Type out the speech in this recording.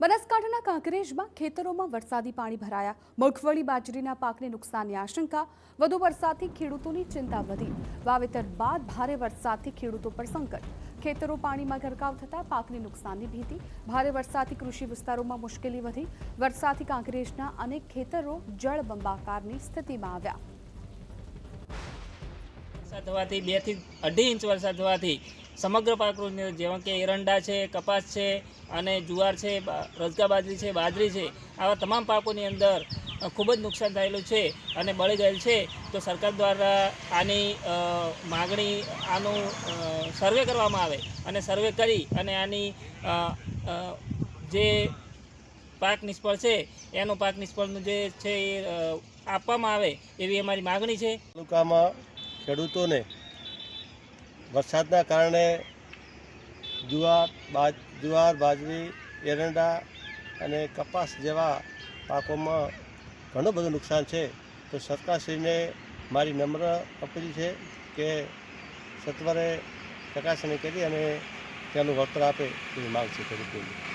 બનાસકાંઠાના કાંકરેજમાં ખેતરોમાં વરસાદી પાણી ભરાયા। મગફળી બાજરીના પાકને નુકસાનની આશંકા। વધુ વરસાદથી ખેડૂતોની ચિંતા વધી। વાવેતર બાદ ભારે વરસાદથી ખેડૂતો પર સંકટ। ખેતરો પાણીમાં ગરકાવ થતા પાકને નુકસાનની ભીતિ। ભારે વરસાદથી કૃષિ વિસ્તારોમાં મુશ્કેલી વધી। વરસાદથી કાંકરેજના અનેક ખેતરો જળબંબાકારની સ્થિતિમાં આવ્યા। થવાથી 2 થી 2.5 ઇંચ વરસાદ થવાથી સમગ્ર પાકનું જેવા કે એરંડા છે, કપાસ છે અને જુવાર છે, રજકા બાજરી છે, બાજરી છે, આવા તમામ પાકોની અંદર ખૂબ જ નુકસાન થયેલું છે અને બળી ગયેલ છે। તો સરકાર દ્વારા આની માગણી આનું સર્વે કરવામાં આવે અને સર્વે કરી અને આની જે પાક નિષ્ફળ છે એનું પાક નિષ્ફળનું જે છે એ આપવામાં આવે એવી અમારી માગણી છે। તાલુકામાં ખેડૂતોને વરસાદના કારણે જુવાર, બાજરી, એરંડા અને કપાસ જેવા પાકોમાં ઘણું બધું નુકસાન છે। તો સરકારશ્રીને મારી નમ્ર અપીલ છે કે સત્વરે ચકાસણી કરી અને તેનું વળતર આપે એવી માંગ છે ખેડૂતોની।